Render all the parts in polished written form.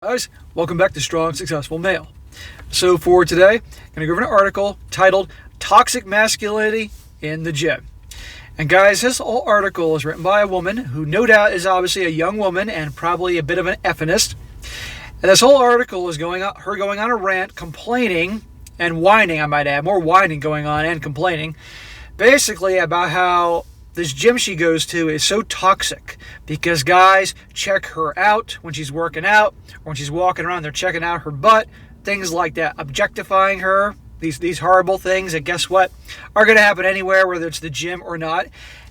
Guys, welcome back to Strong Successful Male. So for today, I'm going to go over an article titled Toxic Masculinity in the Gym. And guys, this whole article is written by a woman who no doubt is obviously a young woman and probably a bit of an effeminist. And this whole article is going on a rant, complaining and whining, I might add, more whining going on and complaining, basically about how this gym she goes to is so toxic because guys check her out when she's working out or when she's walking around. They're checking out her butt, things like that, objectifying her, these horrible things that, guess what, are going to happen anywhere, whether it's the gym or not,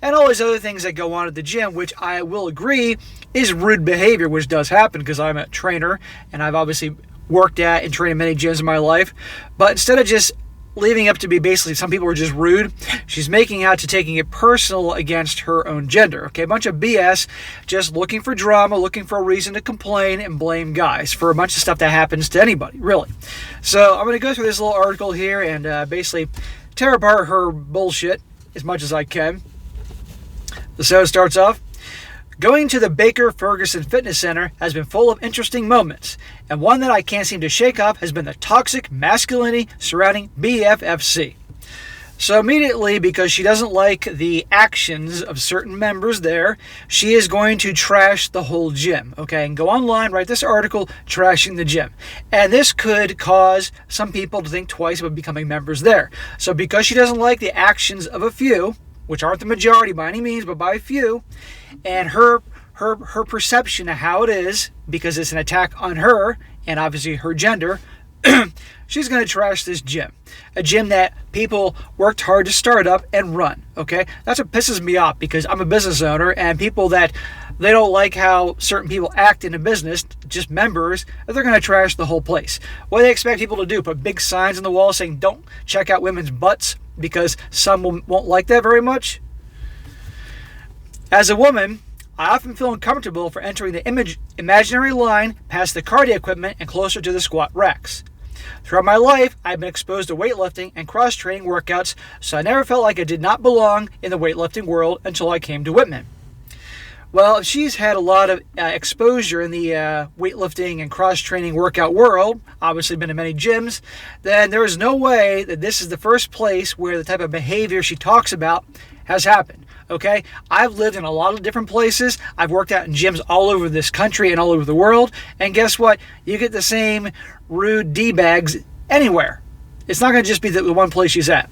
and all these other things that go on at the gym, which I will agree is rude behavior, which does happen because I'm a trainer and I've obviously worked at and trained in many gyms in my life. But instead of just leaving up to be basically some people are just rude, she's making out to taking it personal against her own gender. Okay, a bunch of BS, just looking for drama, looking for a reason to complain and blame guys for a bunch of stuff that happens to anybody, really. So I'm going to go through this little article here and basically tear apart her bullshit as much as I can. So it starts off, going to the Baker Ferguson Fitness Center has been full of interesting moments, and one that I can't seem to shake off has been the toxic masculinity surrounding BFFC. So immediately, because she doesn't like the actions of certain members there, she is going to trash the whole gym, okay? And go online, write this article trashing the gym. And this could cause some people to think twice about becoming members there. So because she doesn't like the actions of a few, which aren't the majority by any means, but by a few, and her perception of how it is, because it's an attack on her and obviously her gender, she's going to trash this gym. A gym that people worked hard to start up and run, okay? That's what pisses me off because I'm a business owner and people that they don't like how certain people act in a business, just members, they're going to trash the whole place. What do they expect people to do? Put big signs on the wall saying don't check out women's butts because some won't like that very much? As a woman, I often feel uncomfortable for entering the imaginary line past the cardio equipment and closer to the squat racks. Throughout my life, I've been exposed to weightlifting and cross-training workouts, so I never felt like I did not belong in the weightlifting world until I came to Whitman. Well, if she's had a lot of exposure in the weightlifting and cross-training workout world, obviously been in many gyms, then there is no way that this is the first place where the type of behavior she talks about has happened. Okay, I've lived in a lot of different places. I've worked out in gyms all over this country and all over the world. And guess what? You get the same rude D-bags anywhere. It's not going to just be the one place she's at.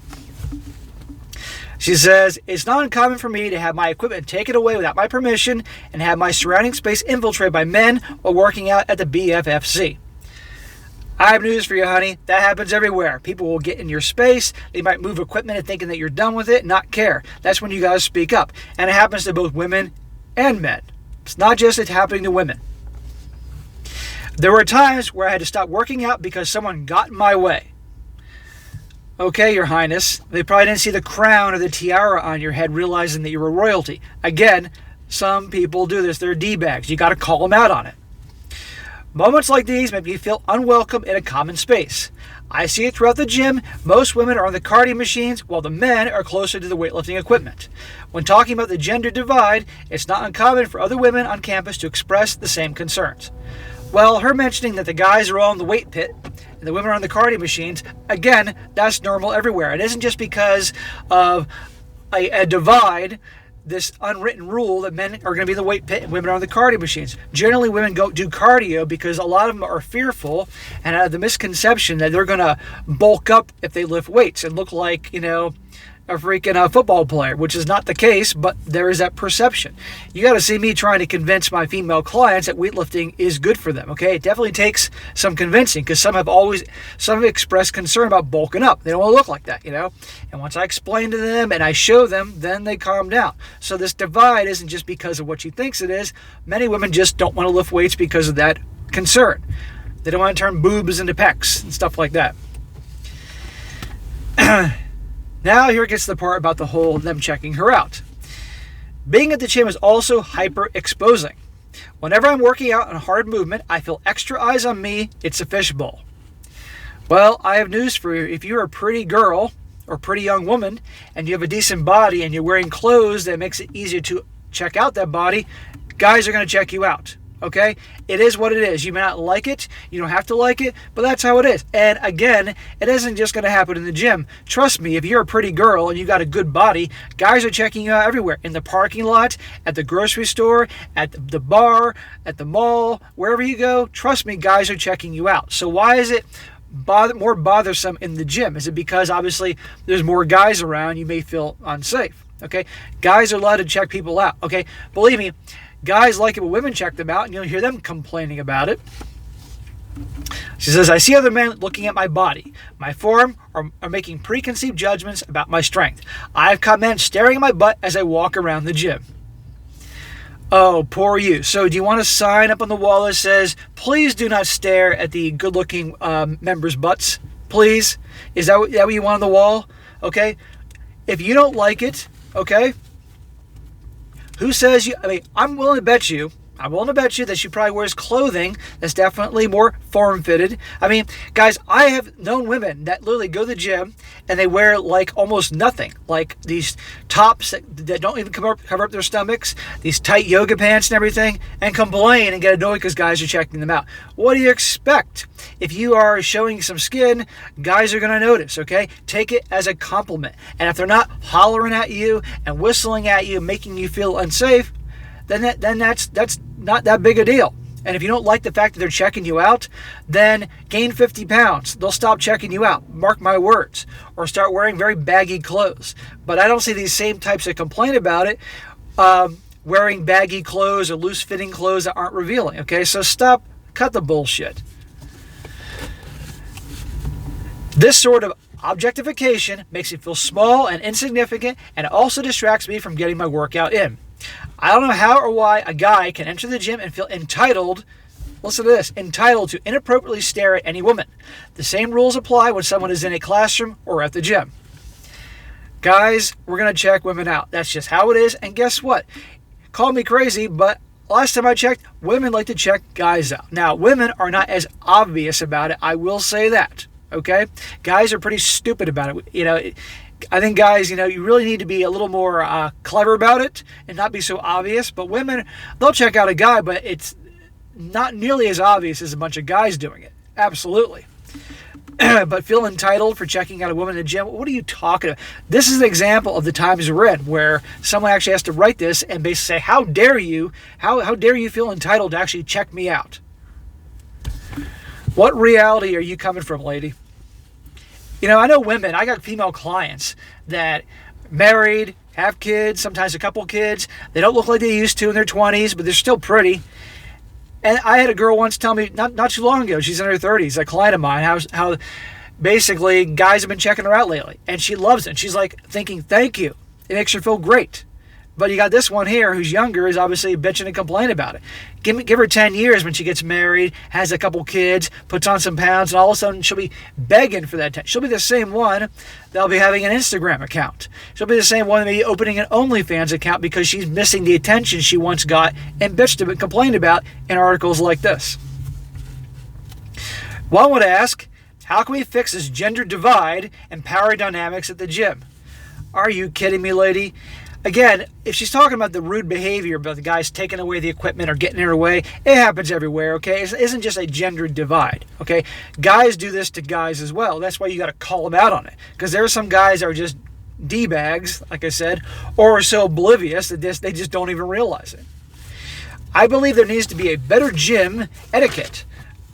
She says, it's not uncommon for me to have my equipment taken away without my permission and have my surrounding space infiltrated by men while working out at the BFFC. I have news for you, honey. That happens everywhere. People will get in your space. They might move equipment and thinking that you're done with it, not care. That's when you guys speak up. And it happens to both women and men. It's not just it happening to women. There were times where I had to stop working out because someone got in my way. Okay, Your Highness. They probably didn't see the crown or the tiara on your head realizing that you were royalty. Again, some people do this. They're D-bags. You got to call them out on it. Moments like these make me feel unwelcome in a common space. I see it throughout the gym. Most women are on the cardio machines while the men are closer to the weightlifting equipment. When talking about the gender divide, it's not uncommon for other women on campus to express the same concerns. Well, her mentioning that the guys are all in the weight pit and the women are on the cardio machines, again, that's normal everywhere. It isn't just because of a divide, this unwritten rule that men are going to be in the weight pit and women are on the cardio machines. Generally, women go do cardio because a lot of them are fearful and have the misconception that they're going to bulk up if they lift weights and look like, a freaking football player, which is not the case, but there is that perception. You got to see me trying to convince my female clients that weightlifting is good for them, okay? It definitely takes some convincing because some have expressed concern about bulking up. They don't want to look like that, And once I explain to them and I show them, then they calm down. So this divide isn't just because of what she thinks it is. Many women just don't want to lift weights because of that concern. They don't want to turn boobs into pecs and stuff like that. Now here gets the part about the whole them checking her out. Being at the gym is also hyper exposing. Whenever I'm working out on hard movement, I feel extra eyes on me. It's a fishbowl. Well, I have news for you. If you're a pretty girl or pretty young woman and you have a decent body and you're wearing clothes that makes it easier to check out that body, guys are going to check you out. Okay? It is what it is. You may not like it. You don't have to like it, but that's how it is. And again, it isn't just going to happen in the gym. Trust me, if you're a pretty girl and you got a good body, guys are checking you out everywhere. In the parking lot, at the grocery store, at the bar, at the mall, wherever you go, trust me, guys are checking you out. So why is it more bothersome in the gym? Is it because obviously there's more guys around, you may feel unsafe? Okay? Guys are allowed to check people out. Okay? Believe me, guys like it when women check them out, and you'll hear them complaining about it. She says, I see other men looking at my body, my form, or making preconceived judgments about my strength. I have caught men staring at my butt as I walk around the gym. Oh, poor you. So do you want a sign up on the wall that says, please do not stare at the good-looking members' butts? Please? Is that what you want on the wall? Okay? If you don't like it, okay? Who says you? I mean, I'm willing to bet you that she probably wears clothing that's definitely more form-fitted. I mean, guys, I have known women that literally go to the gym and they wear like almost nothing, like these tops that don't even cover up their stomachs, these tight yoga pants and everything, and complain and get annoyed because guys are checking them out. What do you expect? If you are showing some skin, guys are going to notice, okay? Take it as a compliment. And if they're not hollering at you and whistling at you, making you feel unsafe, then that's not that big a deal. And if you don't like the fact that they're checking you out, then gain 50 pounds. They'll stop checking you out. Mark my words. Or start wearing very baggy clothes. But I don't see these same types that complain about it wearing baggy clothes or loose-fitting clothes that aren't revealing. Okay, so cut the bullshit. This sort of objectification makes me feel small and insignificant, and it also distracts me from getting my workout in. I don't know how or why a guy can enter the gym and feel entitled, listen to this, entitled to inappropriately stare at any woman. The same rules apply when someone is in a classroom or at the gym. Guys, we're going to check women out. That's just how it is. And guess what? Call me crazy, but last time I checked, women like to check guys out. Now, women are not as obvious about it. I will say that. Okay? Guys are pretty stupid about it. You know, I think guys, you really need to be a little more clever about it and not be so obvious. But women, they'll check out a guy, but it's not nearly as obvious as a bunch of guys doing it. Absolutely. But feel entitled for checking out a woman in the gym? What are you talking about? This is an example of the times we're in where someone actually has to write this and basically say, how dare you feel entitled to actually check me out? What reality are you coming from, lady? I know women, I got female clients that married, have kids, sometimes a couple kids. They don't look like they used to in their 20s, but they're still pretty. And I had a girl once tell me, not too long ago, she's in her 30s, a client of mine, how basically guys have been checking her out lately. And she loves it. She's like thinking, thank you. It makes her feel great. But you got this one here who's younger, is obviously bitching and complaining about it. Give her 10 years when she gets married, has a couple kids, puts on some pounds, and all of a sudden she'll be begging for that. She'll be the same one that'll be having an Instagram account. She'll be the same one that may be opening an OnlyFans account because she's missing the attention she once got and bitched and complained about in articles like this. One would ask, how can we fix this gender divide and power dynamics at the gym? Are you kidding me, lady? Again, if she's talking about the rude behavior about the guys taking away the equipment or getting in her way, it happens everywhere, okay? It isn't just a gender divide, okay? Guys do this to guys as well. That's why you got to call them out on it. Because there are some guys that are just D-bags, like I said, or are so oblivious that they just don't even realize it. I believe there needs to be a better gym etiquette.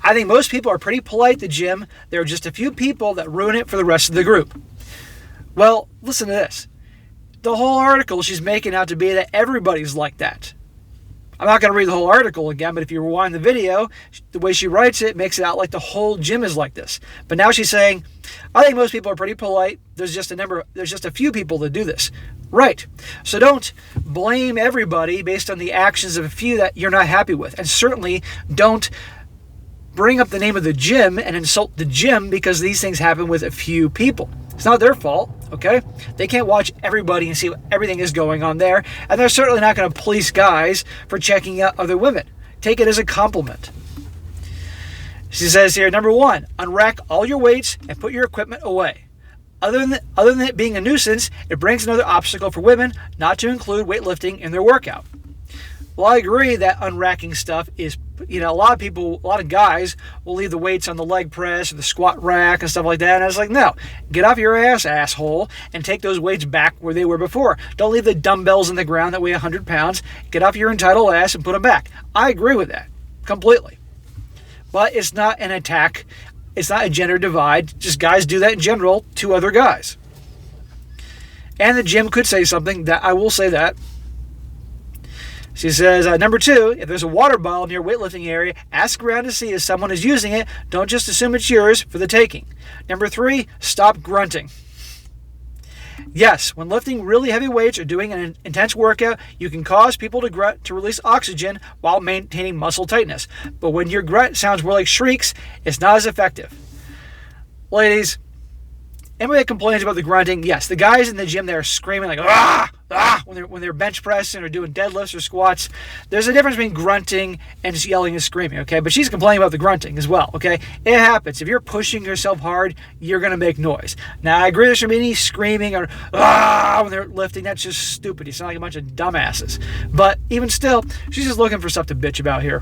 I think most people are pretty polite at the gym. There are just a few people that ruin it for the rest of the group. Well, listen to this. The whole article she's making out to be that everybody's like that. I'm not going to read the whole article again, but if you rewind the video, the way she writes it makes it out like the whole gym is like this. But now she's saying, I think most people are pretty polite. There's just a few people that do this. Right. So don't blame everybody based on the actions of a few that you're not happy with. And certainly don't bring up the name of the gym and insult the gym because these things happen with a few people. It's not their fault, okay? They can't watch everybody and see what everything is going on there, and they're certainly not going to police guys for checking out other women. Take it as a compliment. She says here, number 1, unrack all your weights and put your equipment away. Other than it being a nuisance, it brings another obstacle for women not to include weightlifting in their workout. Well, I agree that unracking stuff is, a lot of guys will leave the weights on the leg press or the squat rack and stuff like that. And I was like, no, get off your ass, asshole, and take those weights back where they were before. Don't leave the dumbbells in the ground that weigh 100 pounds. Get off your entitled ass and put them back. I agree with that completely. But it's not an attack. It's not a gender divide. Just guys do that in general to other guys. And the gym could say something that I will say that. She says, number 2, if there's a water bottle near weightlifting area, ask around to see if someone is using it. Don't just assume it's yours for the taking. Number 3, stop grunting. Yes, when lifting really heavy weights or doing an intense workout, you can cause people to grunt to release oxygen while maintaining muscle tightness. But when your grunt sounds more like shrieks, it's not as effective. Ladies, anybody that complains about the grunting, yes, the guys in the gym that are screaming like when they're bench pressing or doing deadlifts or squats, there's a difference between grunting and just yelling and screaming, okay? But she's complaining about the grunting as well, okay? It happens. If you're pushing yourself hard, you're going to make noise. Now, I agree there shouldn't be any screaming or when they're lifting. That's just stupid. You sound like a bunch of dumbasses. But even still, she's just looking for stuff to bitch about here.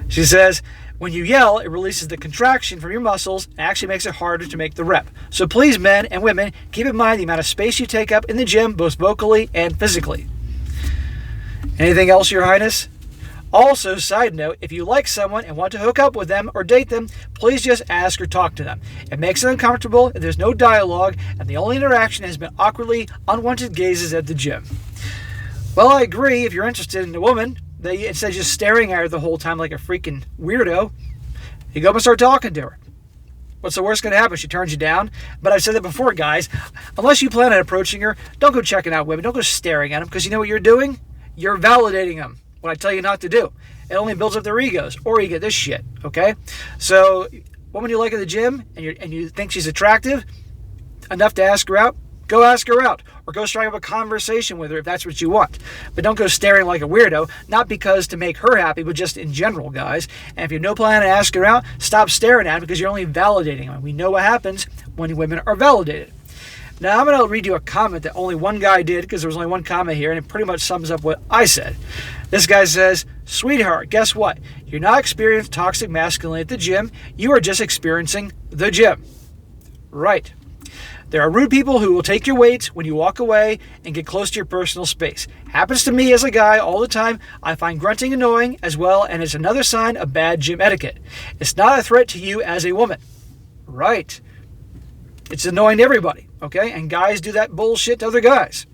She says, when you yell, it releases the contraction from your muscles and actually makes it harder to make the rep. So please, men and women, keep in mind the amount of space you take up in the gym, both vocally and physically. Anything else, Your Highness? Also, side note, if you like someone and want to hook up with them or date them, please just ask or talk to them. It makes it uncomfortable if there's no dialogue and the only interaction has been awkwardly unwanted gazes at the gym. Well, I agree. If you're interested in a woman, instead of just staring at her the whole time like a freaking weirdo, you go up and start talking to her. What's the worst going to happen? She turns you down? But I've said that before, guys. Unless you plan on approaching her, don't go checking out women. Don't go staring at them, because you know what you're doing? You're validating them. What I tell you not to do. It only builds up their egos. Or you get this shit, okay? So, woman you like at the gym, and you think she's attractive, enough to ask her out, go ask her out, or go strike up a conversation with her if that's what you want. But don't go staring like a weirdo, not because to make her happy, but just in general, guys. And if you have no plan to ask her out, stop staring at her because you're only validating them. We know what happens when women are validated. Now, I'm going to read you a comment that only one guy did, because there was only one comment here, and it pretty much sums up what I said. This guy says, sweetheart, guess what? You're not experiencing toxic masculinity at the gym. You are just experiencing the gym. Right. There are rude people who will take your weights when you walk away and get close to your personal space. Happens to me as a guy all the time. I find grunting annoying as well, and it's another sign of bad gym etiquette. It's not a threat to you as a woman. Right. It's annoying to everybody, okay? And guys do that bullshit to other guys.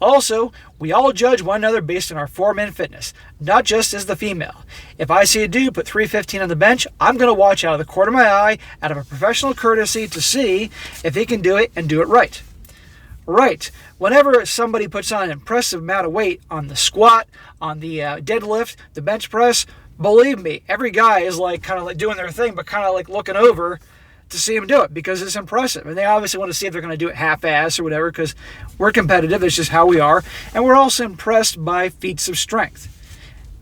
Also, we all judge one another based on our form and fitness, not just as the female. If I see a dude put 315 on the bench, I'm going to watch out of the corner of my eye, out of a professional courtesy, to see if he can do it and do it right. Right. Whenever somebody puts on an impressive amount of weight on the squat, on the deadlift, the bench press, believe me, every guy is kind of doing their thing, but kind of looking over to see him do it because it's impressive. And they obviously want to see if they're going to do it half-ass or whatever, because we're competitive. It's just how we are. And we're also impressed by feats of strength.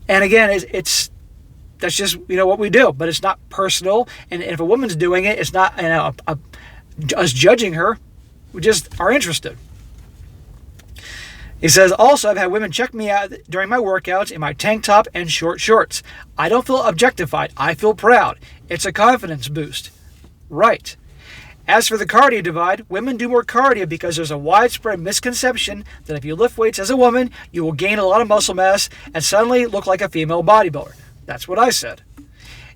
And again, that's just what we do. But it's not personal. And if a woman's doing it, it's not us judging her. We just are interested. He says, also, I've had women check me out during my workouts in my tank top and short shorts. I don't feel objectified. I feel proud. It's a confidence boost. Right. As for the cardio divide, women do more cardio because there's a widespread misconception that if you lift weights as a woman, you will gain a lot of muscle mass and suddenly look like a female bodybuilder. That's what I said.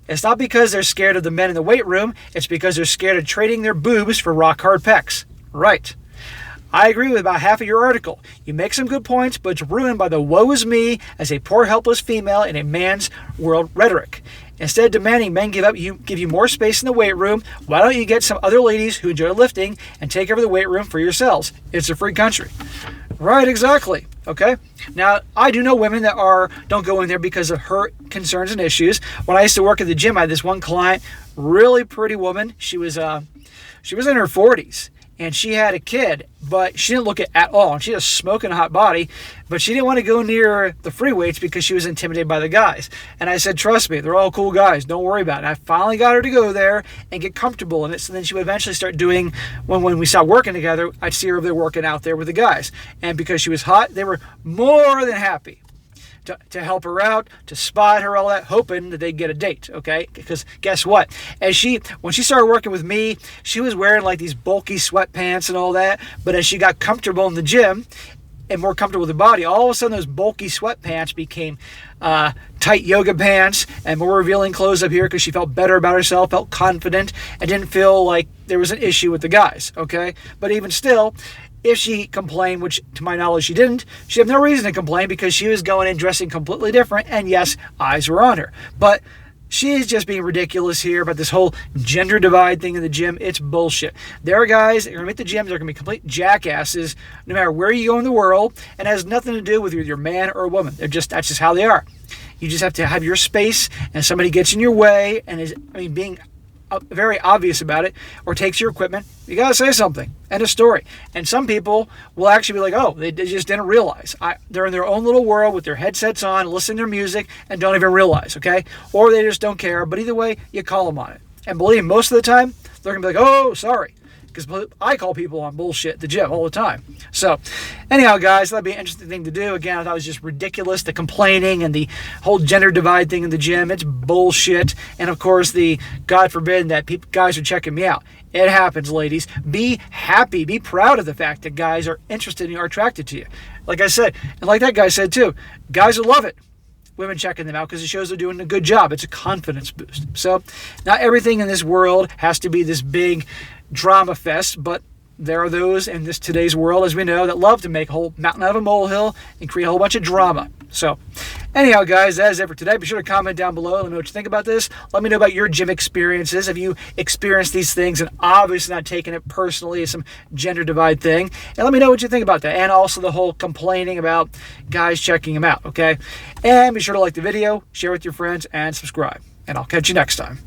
It's not because they're scared of the men in the weight room, it's because they're scared of trading their boobs for rock hard pecs. Right. I agree with about half of your article. You make some good points, but it's ruined by the woe is me as a poor helpless female in a man's world rhetoric. Instead of demanding men give you more space in the weight room, why don't you get some other ladies who enjoy lifting and take over the weight room for yourselves? It's a free country. Right, exactly. Okay? Now, I do know women that don't go in there because of her concerns and issues. When I used to work at the gym, I had this one client, really pretty woman. She was in her 40s. and she had a kid, but she didn't look it at all. And she had a smoking hot body, but she didn't want to go near the free weights because she was intimidated by the guys. And I said, trust me, they're all cool guys. Don't worry about it. And I finally got her to go there and get comfortable in it. So then she would eventually start doing, when we stopped working together, I'd see her over there working out there with the guys. And because she was hot, they were more than happy to help her out, to spot her, all that, hoping that they'd get a date, okay? Because guess what? When she started working with me, she was wearing like these bulky sweatpants and all that, but as she got comfortable in the gym and more comfortable with her body, all of a sudden those bulky sweatpants became tight yoga pants and more revealing clothes up here because she felt better about herself, felt confident, and didn't feel like there was an issue with the guys, okay? But even still, if she complained, which to my knowledge she didn't, she had no reason to complain because she was going in dressing completely different, and yes, eyes were on her. But she's just being ridiculous here about this whole gender divide thing in the gym. It's bullshit. There are guys that are going to meet the gyms, they're going to be complete jackasses no matter where you go in the world, and it has nothing to do with whether you're a man or a woman. That's just how they are. You just have to have your space, and somebody gets in your way and being very obvious about it, or takes your equipment, you gotta say something. End of story. And some people will actually be like, oh, they just didn't realize. They're in their own little world with their headsets on, listening to their music, and don't even realize, okay? Or they just don't care, but either way, you call them on it. And believe me, most of the time, they're gonna be like, oh, sorry. Because I call people on bullshit at the gym all the time. So, anyhow, guys, that'd be an interesting thing to do. Again, I thought it was just ridiculous, the complaining and the whole gender divide thing in the gym. It's bullshit. And, of course, the God forbid that guys are checking me out. It happens, ladies. Be happy. Be proud of the fact that guys are interested in you, are attracted to you. Like I said, and like that guy said, too, guys will love it. Women checking them out because it shows they're doing a good job. It's a confidence boost. So, not everything in this world has to be this big drama fest, but there are those in today's world, as we know, that love to make a whole mountain out of a molehill and create a whole bunch of drama. So, anyhow, guys, that is it for today. Be sure to comment down below. Let me know what you think about this. Let me know about your gym experiences. Have you experienced these things and obviously not taken it personally as some gender divide thing? And let me know what you think about that. And also the whole complaining about guys checking them out, okay? And be sure to like the video, share with your friends, and subscribe. And I'll catch you next time.